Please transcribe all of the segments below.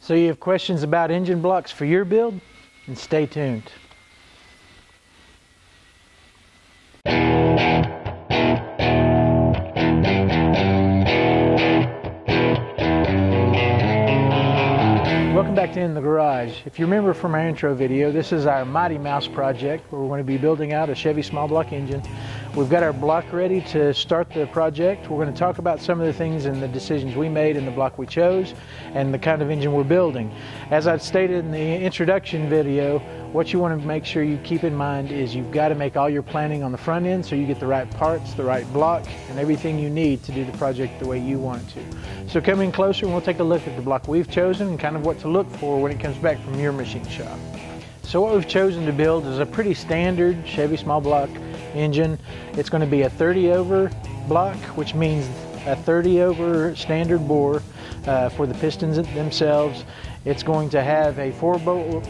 So you have questions about engine blocks for your build? And stay tuned. Welcome back to In the Garage. If you remember from our intro video, this is our Mighty Mouse project where we're going to be building out a Chevy small block engine. We've got our block ready to start the project. We're going to talk about some of the things and the decisions we made in the block we chose and the kind of engine we're building. As I stated in the introduction video, what you want to make sure you keep in mind is you've got to make all your planning on the front end so you get the right parts, the right block, and everything you need to do the project the way you want it to. So come in closer and we'll take a look at the block we've chosen and kind of what to look for when it comes back from your machine shop. So what we've chosen to build is a pretty standard Chevy small block engine. It's going to be a 30 over block, which means a 30 over standard bore for the pistons themselves. It's going to have a 4-bolt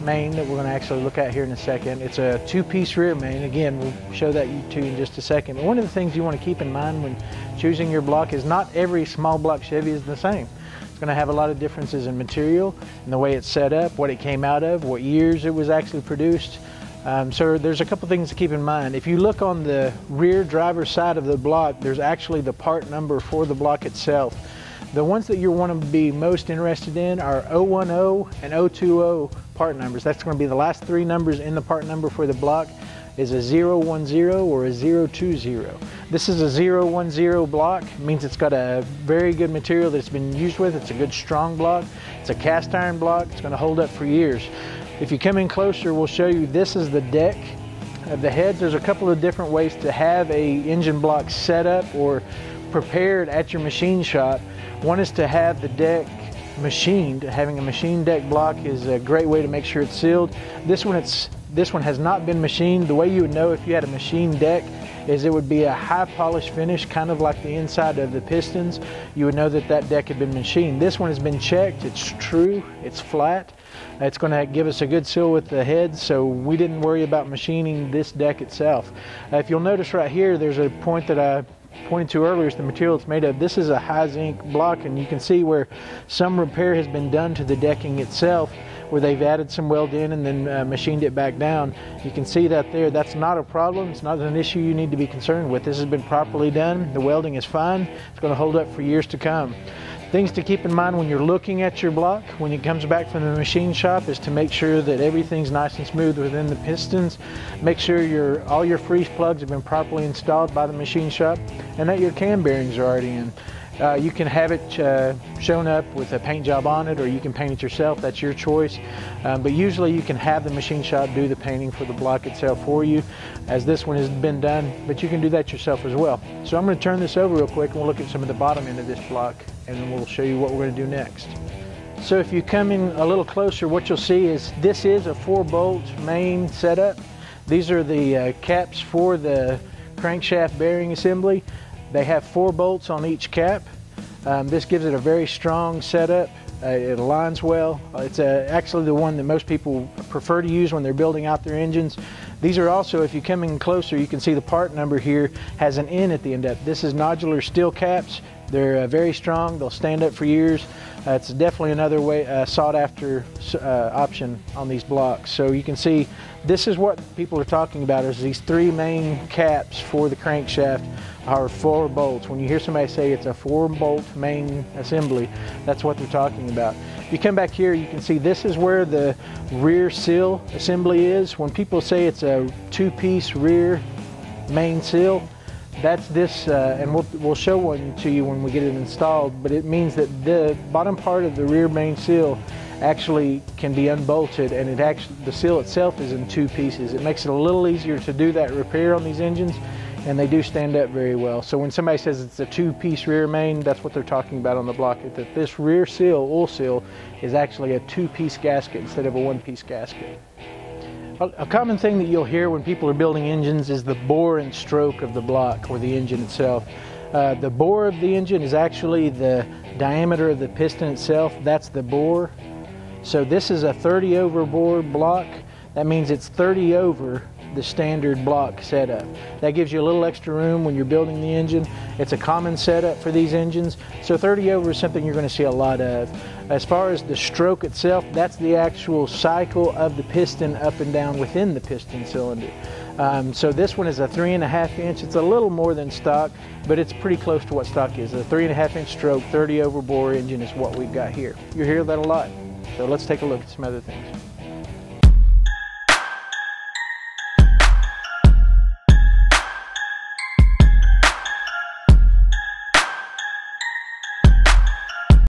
main that we're going to actually look at here in a second. It's a 2-piece rear main. Again, we'll show that to you in just a second. But one of the things you want to keep in mind when choosing your block is not every small block Chevy is the same. It's going to have a lot of differences in material and the way it's set up, what it came out of, what years it was actually produced. So there's a couple things to keep in mind. If you look on the rear driver's side of the block, there's actually the part number for the block itself. The ones that you want to be most interested in are 010 and 020 part numbers. That's going to be the last 3 numbers in the part number for the block is a 010 or a 020. This is a 010 block. It means it's got a very good material that's been used with. It's a good strong block. It's a cast iron block. It's going to hold up for years. If you come in closer, we'll show you this is the deck of the heads. There's a couple of different ways to have a engine block set up or prepared at your machine shop. One is to have the deck machined. Having a machine deck block is a great way to make sure it's sealed. This one has not been machined. The way you would know if you had a machine deck is it would be a high polish finish, kind of like the inside of the pistons. You would know that that deck had been machined. This one has been checked. It's true. It's flat. It's going to give us a good seal with the heads, so we didn't worry about machining this deck itself. If you'll notice right here, there's a point that I pointed to earlier is the material it's made of. This is a high zinc block, and you can see where some repair has been done to the decking itself, where they've added some weld in and then machined it back down. You can see that there. That's not a problem. It's not an issue you need to be concerned with. This has been properly done. The welding is fine. It's going to hold up for years to come. Things to keep in mind when you're looking at your block when it comes back from the machine shop is to make sure that everything's nice and smooth within the pistons. Make sure all your freeze plugs have been properly installed by the machine shop and that your cam bearings are already in. You can have it shown up with a paint job on it, or you can paint it yourself. That's your choice. But usually you can have the machine shop do the painting for the block itself for you, as this one has been done, but you can do that yourself as well. So I'm going to turn this over real quick and we'll look at some of the bottom end of this block, and then we'll show you what we're going to do next. So if you come in a little closer, what you'll see is this is a 4-bolt main setup. These are the caps for the crankshaft bearing assembly. They have 4 bolts on each cap. This gives it a very strong setup. It aligns well. It's actually the one that most people prefer to use when they're building out their engines. These are also, if you come in closer, you can see the part number here has an N at the end of it. This is nodular steel caps. They're very strong. They'll stand up for years. It's definitely another sought after option on these blocks. So you can see this is what people are talking about, is these 3 main caps for the crankshaft are 4 bolts. When you hear somebody say it's a 4-bolt main assembly, that's what they're talking about. If you come back here, you can see this is where the rear seal assembly is. When people say it's a 2-piece rear main seal, that's this, and we'll show one to you when we get it installed, but it means that the bottom part of the rear main seal actually can be unbolted, and the seal itself is in 2 pieces. It makes it a little easier to do that repair on these engines, and they do stand up very well. So when somebody says it's a 2-piece rear main, that's what they're talking about on the block, that this rear seal, oil seal, is actually a 2-piece gasket instead of a 1-piece gasket. A common thing that you'll hear when people are building engines is the bore and stroke of the block or the engine itself. The bore of the engine is actually the diameter of the piston itself. That's the bore. So this is a 30 over bore block. That means it's 30 over the standard block setup. That gives you a little extra room when you're building the engine. It's a common setup for these engines. So 30 over is something you're going to see a lot of. As far as the stroke itself, that's the actual cycle of the piston up and down within the piston cylinder. So this one is a 3.5 inch. It's a little more than stock, but it's pretty close to what stock is. A 3.5 inch stroke, 30 over bore engine is what we've got here. You hear that a lot. So let's take a look at some other things.